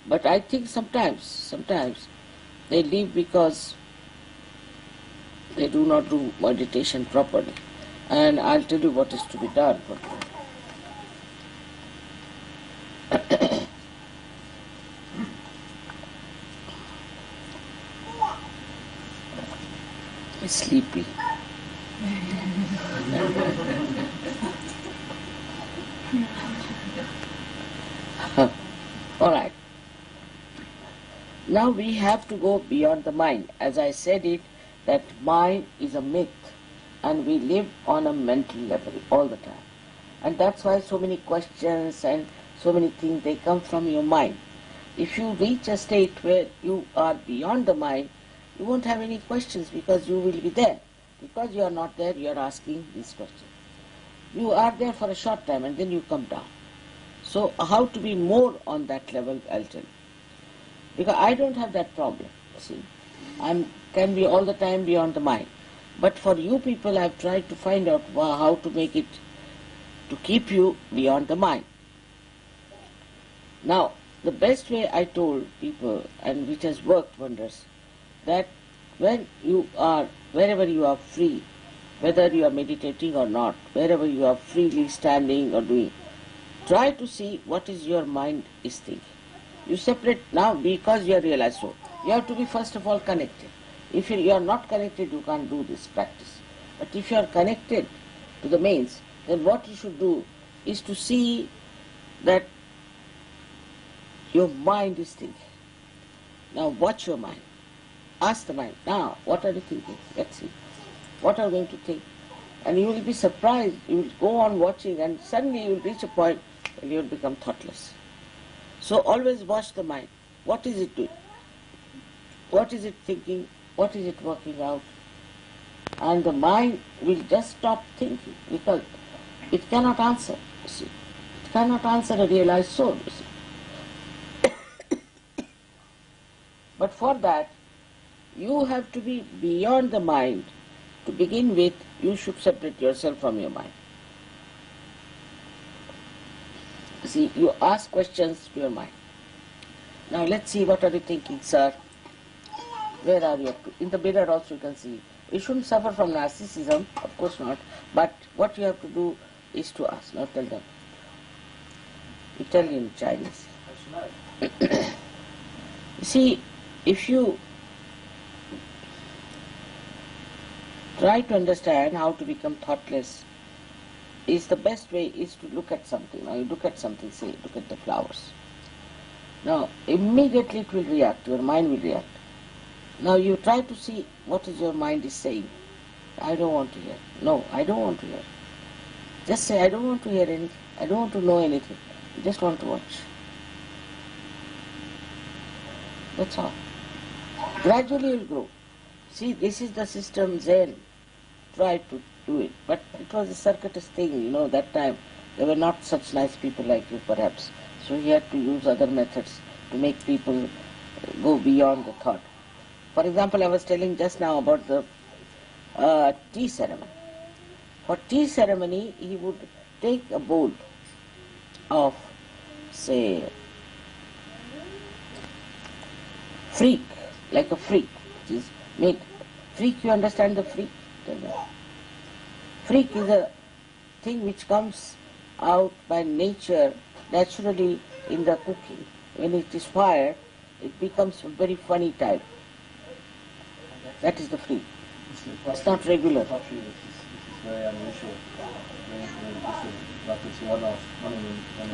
But I think sometimes they leave because they do not do meditation properly. And I'll tell you what is to be done for them. It's sleepy. All right. Now we have to go beyond the mind. As I said it, that mind is a myth and we live on a mental level all the time. And that's why so many questions and so many things, they come from your mind. If you reach a state where you are beyond the mind, you won't have any questions because you will be there. Because you are not there, you are asking these questions. You are there for a short time and then you come down. So how to be more on that level, I'll tell you. Because I don't have that problem, see. I can be all the time beyond the mind. But for you people, I've tried to find out how to make it, to keep you beyond the mind. Now, the best way I told people, and which has worked wonders, that when you are, wherever you are free, whether you are meditating or not, wherever you are freely standing or doing, try to see what is your mind is thinking. You separate now because you are realized so. You have to be first of all connected. If you are not connected, you can't do this practice. But if you are connected to the mains, then what you should do is to see that your mind is thinking. Now watch your mind. Ask the mind, now what are you thinking? Let's see. What are you going to think? And you will be surprised. You will go on watching and suddenly you will reach a point where you will become thoughtless. So always watch the mind. What is it doing? What is it thinking? What is it working out? And the mind will just stop thinking because it cannot answer, you see. It cannot answer a realized soul, you see. But for that, you have to be beyond the mind. To begin with, you should separate yourself from your mind. See, you ask questions to your mind. Now let's see, what are you thinking, sir? Where are you up to? In the mirror also you can see. You shouldn't suffer from narcissism, of course not, but what you have to do is to ask, not tell them. You tell in Chinese. You see, if you try to understand how to become thoughtless, is the best way is to look at something. Now you look at something, say, look at the flowers. Now immediately it will react, your mind will react. Now you try to see what is your mind is saying. I don't want to hear. No, I don't want to hear. Just say, I don't want to hear anything. I don't want to know anything. I just want to watch. That's all. Gradually you will grow. See, this is the system Zen tried to do it. But it was a circuitous thing, that time. There were not such nice people like you, perhaps. So he had to use other methods to make people go beyond the thought. For example, I was telling just now about the tea ceremony. For tea ceremony, he would take a bowl of, say, freak, like a freak, which is made. Freak, you understand the freak? Freak is a thing which comes out by nature, naturally in the cooking. When it is fired, it becomes a very funny type. That is the freak. It's not regular. This is very unusual, very different, but it's one of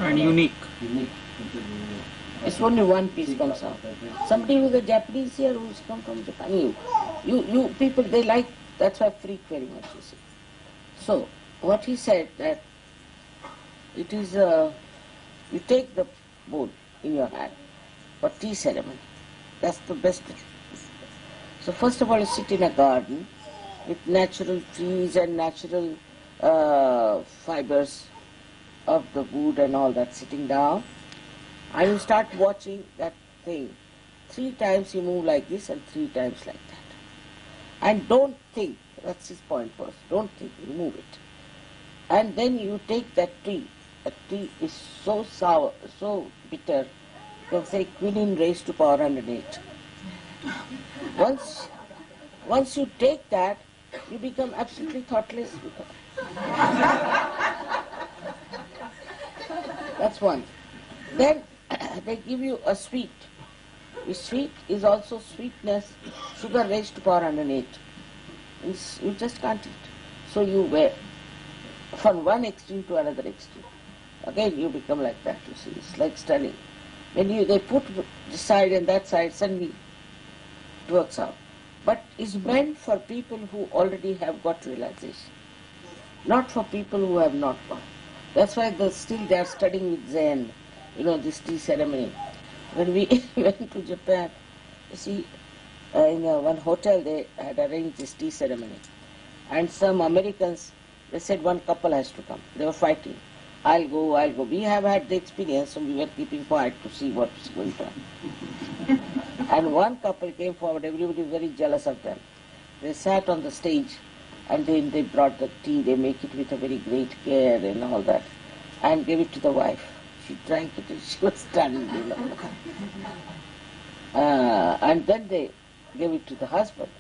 and unique. Unique, completely unique. It's only one piece comes out. Somebody who's a Japanese here who's come from Japan, you people, they like, that's why freak very much, you see. So, what he said that it is, you take the bowl in your hand for tea ceremony. That's the best thing. So first of all, you sit in a garden with natural trees and natural fibers of the wood and all that sitting down. And you start watching that thing. 3 times you move like this and 3 times like that. And don't think, that's his point first, don't think, you move it. And then you take that tree. That tree is so sour, so bitter, can say quinine raised to power 108. Once you take that, you become absolutely thoughtless. That's one. Then they give you a sweet. The sweet is also sweetness, sugar raised to power 108. You just can't eat. So you wear from one extreme to another extreme. Again you become like that, you see. It's like stunning. When they put this side and that side, suddenly it works out. But it's meant for people who already have got realization, not for people who have not got. That's why still they are studying with Zen, this tea ceremony. When we went to Japan, you see, in one hotel they had arranged this tea ceremony. And some Americans, they said one couple has to come. They were fighting. I'll go. We have had the experience, so we were keeping quiet to see what was going on. And one couple came forward, everybody was very jealous of them. They sat on the stage and then they brought the tea, they make it with a very great care and all that, and gave it to the wife. She drank it and she was stunned, and then they gave it to the husband.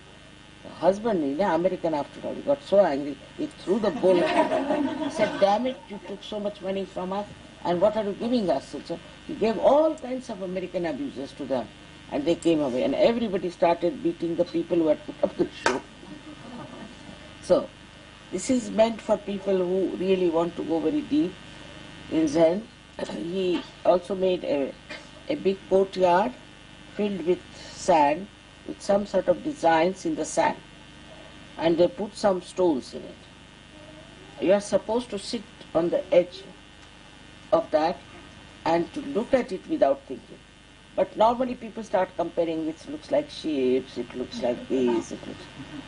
The husband, American after all, he got so angry, he threw the bowl at him. He said, damn it, you took so much money from us, and what are you giving us? So he gave all kinds of American abuses to them, and they came away, and everybody started beating the people who had put up the show. So, this is meant for people who really want to go very deep in Zen. He also made a big courtyard filled with sand, with some sort of designs in the sand, and they put some stones in it. You are supposed to sit on the edge of that and to look at it without thinking. But normally people start comparing, which looks like shapes, it looks like this,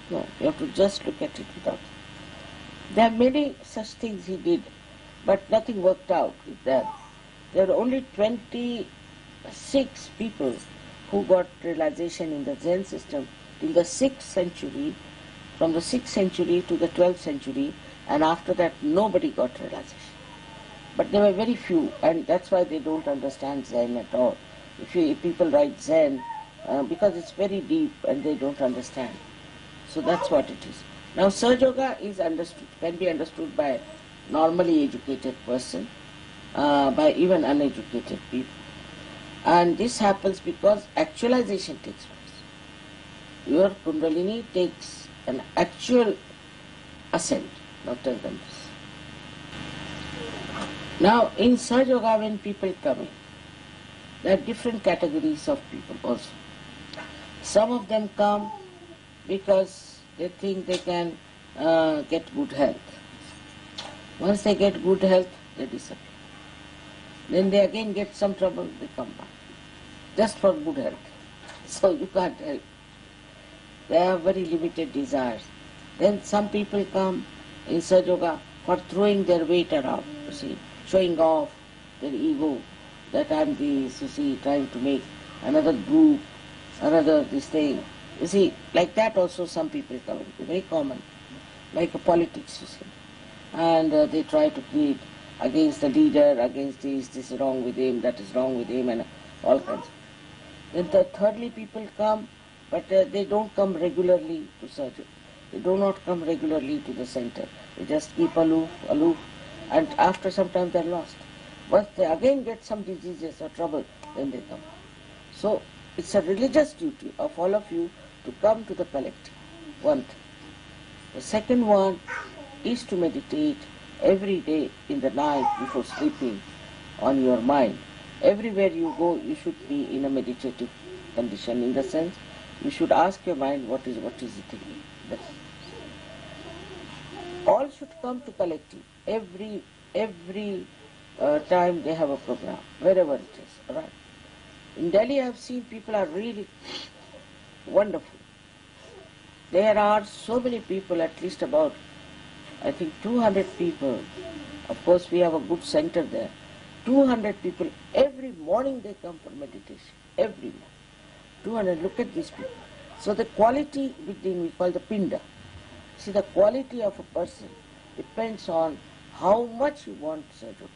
No, you have to just look at it without. There are many such things he did, but nothing worked out with them. There are only 26 people who got realization in the Zen system till the 6th century, from the 6th century to the 12th century, and after that nobody got realization. But there were very few, and that's why they don't understand Zen at all. If people write Zen, because it's very deep and they don't understand. So that's what it is. Now Sahaja Yoga is understood, can be understood by normally educated person, by even uneducated people. And this happens because actualization takes place. Your Kundalini takes an actual ascent. Now tell them this. Now in Sahaja Yoga, when people come in, there are different categories of people also. Some of them come because they think they can get good health. Once they get good health, they disappear. Then they again get some trouble, they come back. Just for good health. So you can't help. They have very limited desires. Then some people come in Sahaja Yoga for throwing their weight around, you see, showing off their ego, that I'm this, you see, trying to make another group, another this thing. You see, like that also some people come in, very common, like a politics, you see. And they try to create against the leader, against this is wrong with him, that is wrong with him, and all kinds. Then thirdly people come, but they don't come regularly to Sahaja. They do not come regularly to the center. They just keep aloof, and after some time they're lost. Once they again get some diseases or trouble, then they come. So it's a religious duty of all of you to come to the collective, one thing. The second one is to meditate every day in the night before sleeping on your mind. Everywhere you go, you should be in a meditative condition, in the sense you should ask your mind what is it thinking. All should come to collective. Every time they have a program, wherever it is. All right. In Delhi I have seen people are really wonderful. There are so many people, at least about, I think 200 people. Of course we have a good center there. 200 people, every morning they come for meditation. Every morning. 200, look at these people. So the quality within, we call the pinda. See, the quality of a person depends on how much you want Sahaja.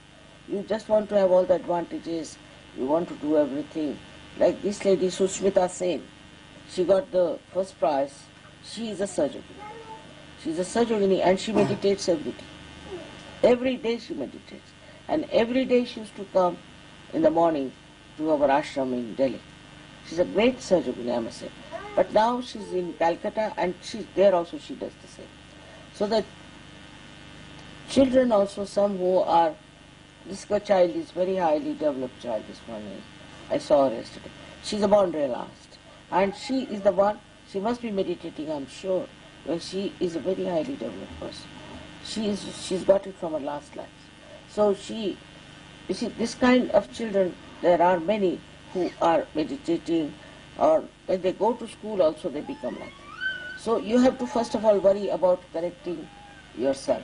You just want to have all the advantages, you want to do everything. Like this lady Susmita Sen, she got the first prize. She is a surgeon. She is a surgeon and she meditates every day. Every day she meditates. And every day she used to come in the morning to our ashram in Delhi. She's a great surgeon, I must say. But now she's in Calcutta and there also she does the same. So the children also, some who are, this child is very highly developed child this morning. I saw her yesterday. She's a born realized. And she is the one, she must be meditating, I'm sure, when she is a very highly developed person. She's got it from her last life. So you see, this kind of children, there are many who are meditating, or when they go to school also they become like that. So you have to first of all worry about correcting yourself.